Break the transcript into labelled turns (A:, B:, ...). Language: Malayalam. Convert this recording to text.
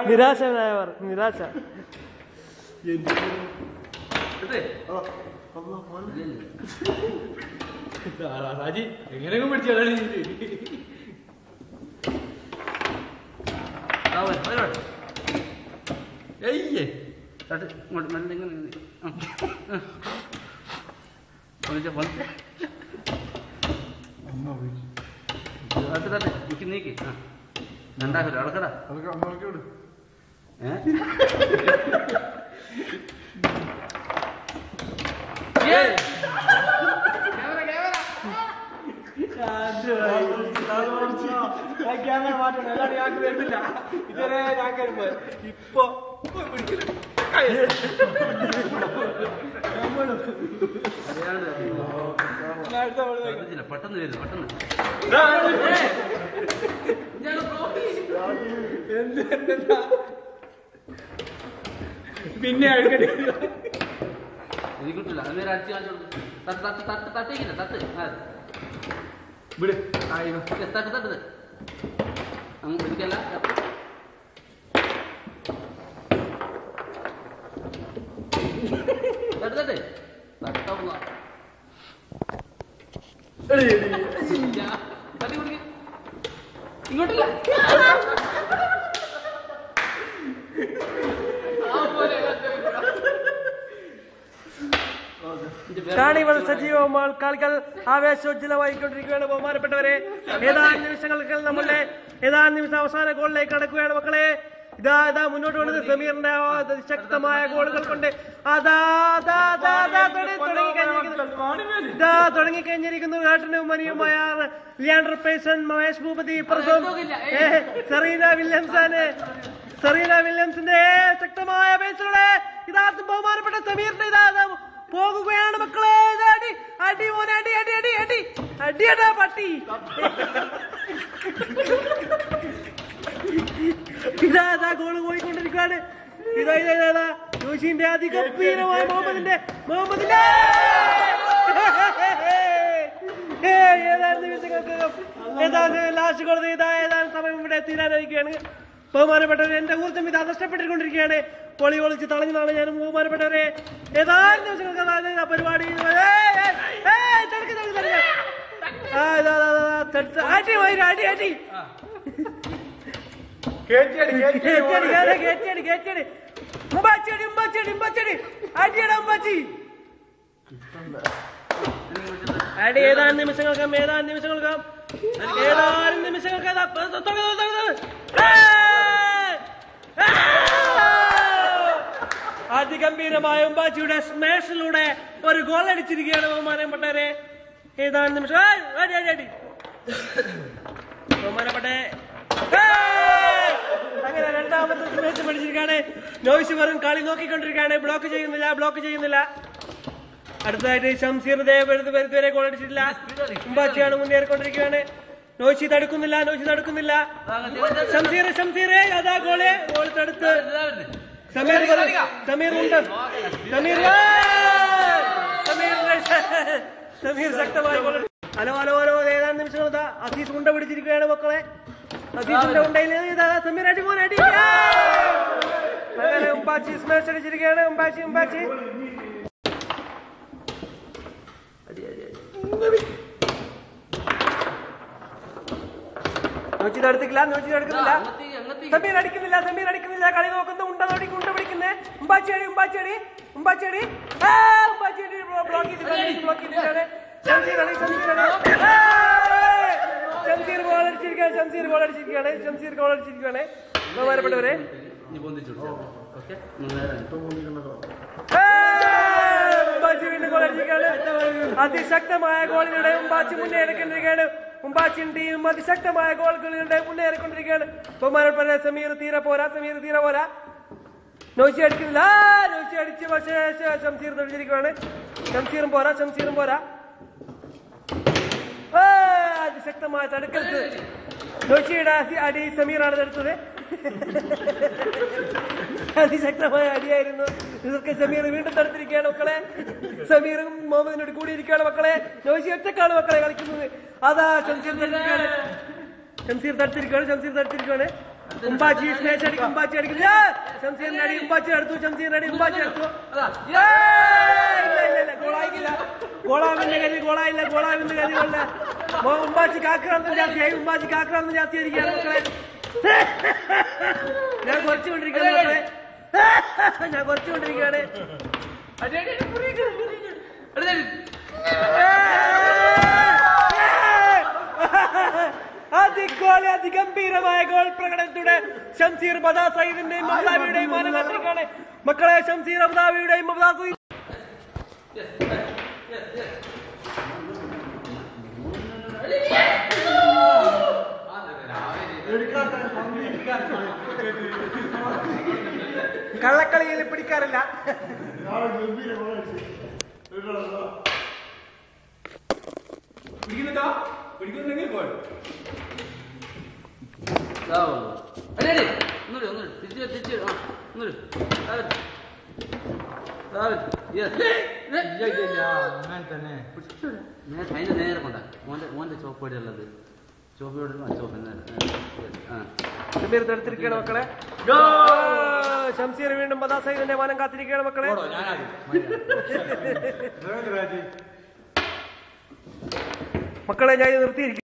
A: നിരാശനായവർ നിരാശ.
B: രാജി എങ്ങനെയൊക്കെ പിടിച്ചാണ്
C: നീക്കി രണ്ടാക്കില്ല അടക്കടാ
A: ക്യാമറ മാറ്റണം. എല്ലാവരും ഞങ്ങൾക്ക് വരുന്നില്ല. ഇതുവരെ ഞങ്ങൾക്ക് വരുമ്പോ ഇപ്പൊ
C: പെട്ടെന്ന് വരുന്നു പെട്ടെന്ന്
A: പിന്നെ അഴുകടി
C: എനിക്ക് കിട്ടില്ല. അതുവരെ അടിച്ചു കാണിച്ചു തട്ടിക്കില്ല തട്ട്
A: വിട്
C: തട്ട് തട്ടത് അങ്ങ് പിടിക്കല്ല. തട്ട് തട്ട് തട്ട തട്ടി കുടിക്ക ഇങ്ങോട്ടില്ല.
A: കാണികൾ സജീവമാൾ കളികൾ ആവേശോജ്വലമായിക്കൊണ്ടിരിക്കുകയാണ്. ബഹുമാനപ്പെട്ടവരെ, ഏതാനും നിമിഷം അവസാന ഗോളിലേക്ക് കടക്കുകയാണ് മക്കളെ. ഇതാ മുന്നോട്ട് വന്നത് സമീറിന്റെ ശക്തമായ ഗോളുകൾ കൊണ്ട് തുടങ്ങിക്കഴിഞ്ഞിരിക്കുന്നു. ഏട്ടനും മനിയുമായ ലിയാൻഡർ പേസൺ, മഹേഷ് ഭൂപതി, സെറീന വില്യംസിന്റെ ശക്തമായ പേസിലൂടെ ഇതാ ബഹുമാനപ്പെട്ട സമീറിന്റെ ഇതാ പോകുകയാണ് മക്കളെ. അടി അടി മോനെ അടി അടി അടി അടി അടിയടാ പട്ടി. ഇതാ ഗോള് പോയിക്കൊണ്ടിരിക്കുകയാണ്. ഇതാ ജോഷിന്റെ അതിഗംഭീരമായ മുഹമ്മദിന്റെ ഏതാനും നിമിഷങ്ങൾക്ക് ലാസ്റ്റ് ഗോൾ ഏതാനും സമയം ഇവിടെ എത്തിയിരിക്കുകയാണ്. ബഹുമാനപ്പെട്ടവരെ, എന്റെ ഊർജ്ജം ഇതാ നഷ്ടപ്പെട്ടിക്കൊണ്ടിരിക്കുകയാണ്. പൊളി ഒളിച്ച് തളഞ്ഞതാണ് ഞാൻ. ബഹുമാനപ്പെട്ടവരെ, ഏതാനും ദിവസങ്ങൾക്ക് പരിപാടി അടി അടി അടി അടി ഏതാനും നിമിഷങ്ങൾക്കാം അതിഗംഭീരമായ ഉമ്പാച്ചിയുടെ സ്മാഷിലൂടെ ഒരു ഗോൾ അടിച്ചിരിക്കുകയാണ്. ബഹുമാനപ്പെട്ടവരെ, ഏതാനും നിമിഷം ബഹുമാനപ്പെട്ടെ അങ്ങനെ രണ്ടാമത്തെ സ്മാഷ് പഠിച്ചിരിക്കുകയാണ്. നോയിസ് വെറും കളി നോക്കിക്കൊണ്ടിരിക്കുകയാണ്. ബ്ലോക്ക് ചെയ്യുന്നില്ല. അടുത്തതായിട്ട് ഷംസീർ വരെ ഗോൾ അടിച്ചിട്ടില്ല. ഉമ്പാച്ചിയാണ് മുന്നേറിക്കൊണ്ടിരിക്കുകയാണ്. നോയിച്ച് തടുക്കുന്നില്ല. ഷംസീർ അതാ ഗോൾ തടുത്ത് സമീർ ശക്തമായ ഗോൾ. ഹലോ ഏതാനും നിമിഷങ്ങൾ അസീസ് ഉണ്ട പിടിച്ചിരിക്കുകയാണ് മക്കളെ. അസീസിന്റെ ഉണ്ടയിൽ സമീർ അടി പോലെ അടി. അങ്ങനെ ഉമ്പാച്ചി സ്മാഷ് അടിച്ചിരിക്കുകയാണ്. ഉമ്പാച്ചി നോച്ചിട്ടെടുത്തില്ല. സമീർ അടിക്കുന്നില്ല. കളി നോക്കുന്ന ഉണ്ട പിടിക്കുന്നേ. ഉമ്പാച്ചി അടി ബ്ലോക്ക് ചെയ്തിട്ടാണ്. ഷംസീർ ഗോൾ അടിച്ചിരിക്കുകയാണ്. ബഹുമാനപ്പെട്ടവരെ, വീണ്ടും ഗോൾ അടിച്ചിരിക്കുകയാണ്. അതിശക്തമായ ഗോളിലൂടെ ഉമ്പാച്ചി മുന്നേറിക്കൊണ്ടിരിക്കുകയാണ്. ഉമ്പാച്ചിൻ ടീം അതിശക്തമായ ഗോളുകളിലൂടെ മുന്നേറിക്കൊണ്ടിരിക്കുകയാണ്. ബഹുമാനപ്പെട്ട സമീർ തീരെ പോരാ. നോച്ചി അടിച്ച് പക്ഷേ ഷംസീർ തെളിഞ്ഞിരിക്കുകയാണ്. ഷംസീറും പോരാ. അതിശക്തമായ തടുക്കരുത്. നോഷിയുടെ അടി സമീറാണ് തടുത്തത്. അതിശക്തമായ അടിയായിരുന്നു. ഇതൊക്കെ സമീർ വീണ്ടും തടുത്തിരിക്കുകയാണ് മക്കളെ. സമീറും മുഹമ്മദിനോട് കൂടിയിരിക്കുകയാണ് മക്കളെ. നോഷി ഒറ്റക്കാണ് മക്കളെ കളിക്കുന്നത്. അതാ ഷംസീർ തടുത്തിരിക്കുകയാണ്. ഉമ്പാച്ചി സ്മാഷ് അടിക്കും. ഉമ്പാച്ചി അടിക്കില്ല. ഷംസീറിന്റെ അടി ഉമ്പാച്ചി എടുത്തു. ഇല്ല ഗോളായില്ല. ഗോളാവിന്റെ ഗതികളില്ല. ഉമ്പാച്ചിക്ക് ആക്രാന്തം ജാസ്തിയായിരിക്കുകയാണ് മക്കളെ. ഞാൻ കുറച്ചുകൊണ്ടിരിക്കുകയാണ്. അതിഗംഭീരമായ ഗോൾ പ്രകടനത്തോടെ ഷംസീർ ബദാ സയ്യിദിന്റെയും അബുദാബിയുടെയും മാനം കാത്തിരിക്കുകയാണ് മക്കളെ. ഷംസീർ അബുദാബിയുടെയും അബുദാ സയ്യിദ് കള്ളക്കളിയിൽ പിടിക്കാറില്ല.
B: പിടിക്കുന്നെങ്കിൽ ഗോൾ.
C: നേരെ കൊണ്ട മോന്റെ ചോപ്പടിയുള്ളത്
A: ഷംസീർ തടുത്തിരിക്കുകയാണ് മക്കളെ. ഷംസീർ വീണ്ടും ബദാ സയ്യിദിന്റെ മാനം കാത്തിരിക്കുകയാണ് മക്കളെ. മക്കളെ ഞാൻ നിർത്തിയിരിക്കും.